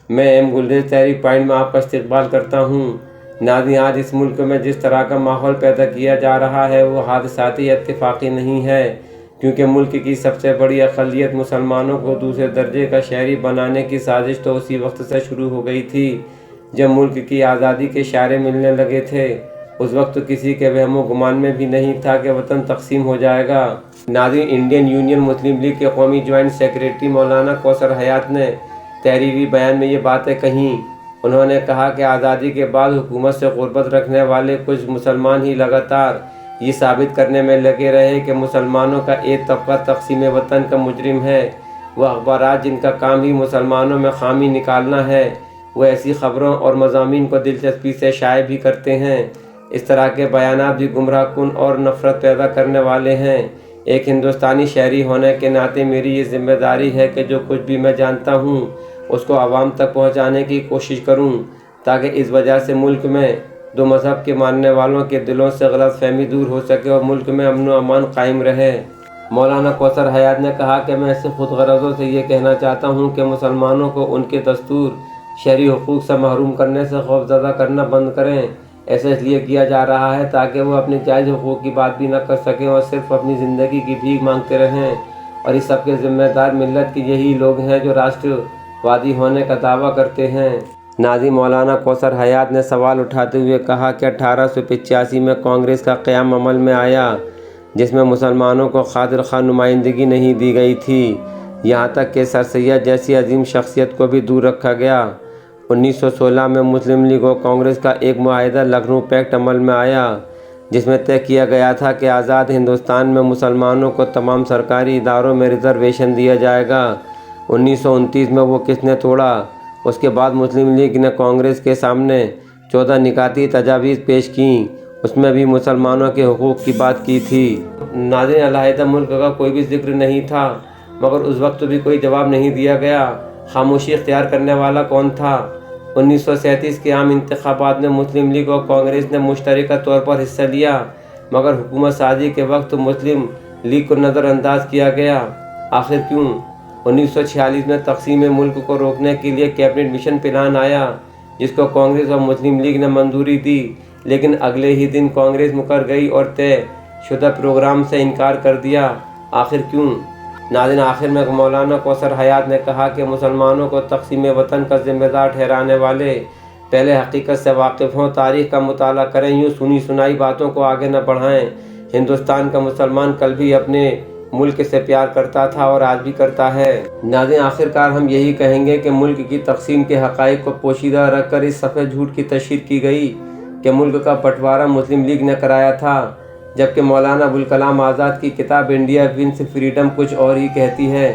میں M galleries تحریک point میں آپ کا استقبال کرتا ہوں۔ ناظرین، آج اس ملک میں جس طرح کا ماحول پیدا کیا جا رہا ہے وہ حادثاتی یا اتفاقی نہیں ہے، کیونکہ ملک کی سب سے بڑی اقلیت مسلمانوں کو دوسرے درجے کا شہری بنانے کی سازش تو اسی وقت سے شروع ہو گئی تھی جب ملک کی آزادی کے اشارے ملنے لگے تھے۔ اس وقت کسی کے وہم و گمان میں بھی نہیں تھا کہ وطن تقسیم ہو جائے گا۔ ناظرین، انڈین یونین مسلم لیگ کے قومی جوائنٹ سیکریٹری مولانا کوثر حیات نے تحریری بیان میں یہ باتیں کہیں۔ انہوں نے کہا کہ آزادی کے بعد حکومت سے قربت رکھنے والے کچھ مسلمان ہی لگاتار یہ ثابت کرنے میں لگے رہے کہ مسلمانوں کا ایک طبقہ تقسیم وطن کا مجرم ہے۔ وہ اخبارات جن کا کام ہی مسلمانوں میں خامی نکالنا ہے، وہ ایسی خبروں اور مضامین کو دلچسپی سے شائع بھی کرتے ہیں۔ اس طرح کے بیانات بھی گمراہ کن اور نفرت پیدا کرنے والے ہیں۔ ایک ہندوستانی شہری ہونے کے ناطے میری یہ ذمہ داری ہے کہ جو کچھ بھی میں جانتا ہوں اس کو عوام تک پہنچانے کی کوشش کروں، تاکہ اس وجہ سے ملک میں دو مذہب کے ماننے والوں کے دلوں سے غلط فہمی دور ہو سکے اور ملک میں امن و امان قائم رہے۔ مولانا کوثر حیات نے کہا کہ میں ایسے خود غرضوں سے یہ کہنا چاہتا ہوں کہ مسلمانوں کو ان کے دستور شہری حقوق سے محروم کرنے سے خوفزدہ کرنا بند کریں۔ ایسا اس لیے کیا جا رہا ہے تاکہ وہ اپنے جائز حقوق کی بات بھی نہ کر سکیں اور صرف اپنی زندگی کی بھیک مانگتے رہیں، اور اس سب کے ذمہ دار ملت کے یہی لوگ ہیں جو راشٹر وادی ہونے کا دعویٰ کرتے ہیں۔ ناظرین، مولانا کوثر حیات نے سوال اٹھاتے ہوئے کہا کہ 1885 میں کانگریس کا قیام عمل میں آیا، جس میں مسلمانوں کو خاطر خواہ نمائندگی نہیں دی گئی تھی، یہاں تک کہ سر سید جیسی عظیم شخصیت کو بھی دور رکھا گیا۔ 1916 میں مسلم لیگ اور کانگریس کا ایک معاہدہ لکھنؤ پیکٹ عمل میں آیا، جس میں طے کیا گیا تھا کہ آزاد ہندوستان میں مسلمانوں کو تمام سرکاری اداروں میں ریزرویشن دیا جائے گا۔ 1929 میں وہ کس نے توڑا؟ اس کے بعد مسلم لیگ نے کانگریس کے سامنے 14 نکاتی تجاویز پیش کیں، اس میں بھی مسلمانوں کے حقوق کی بات کی تھی۔ ناظرین، علیحدہ ملک کا کوئی بھی ذکر نہیں تھا، مگر اس وقت بھی کوئی جواب نہیں دیا گیا۔ خاموشی اختیار کرنے والا کون تھا؟ 1937 کے عام انتخابات میں مسلم لیگ اور کانگریس نے مشترکہ طور پر حصہ لیا، مگر حکومت سازی کے وقت مسلم لیگ کو نظر انداز کیا گیا۔ آخر کیوں؟ 1946 میں تقسیم ملک کو روکنے کے لیے کیبنٹ مشن پلان آیا، جس کو کانگریس اور مسلم لیگ نے منظوری دی، لیکن اگلے ہی دن کانگریس مکر گئی اور طے شدہ پروگرام سے انکار کر دیا۔ آخر کیوں؟ ناظرین، آخر میں مولانا کوثر حیات نے کہا کہ مسلمانوں کو تقسیم وطن کا ذمہ دار ٹھہرانے والے پہلے حقیقت سے واقف ہوں، تاریخ کا مطالعہ کریں، یوں سنی سنائی باتوں کو آگے نہ بڑھائیں۔ ہندوستان کا مسلمان کل بھی اپنے ملک سے پیار کرتا تھا اور آج بھی کرتا ہے۔ ناظرین، آخرکار ہم یہی کہیں گے کہ ملک کی تقسیم کے حقائق کو پوشیدہ رکھ کر اس صفحے جھوٹ کی تشہیر کی گئی کہ ملک کا بٹوارہ مسلم لیگ نے کرایا تھا، جبکہ مولانا ابوالکلام آزاد کی کتاب انڈیا ونس فریڈم کچھ اور ہی کہتی ہے۔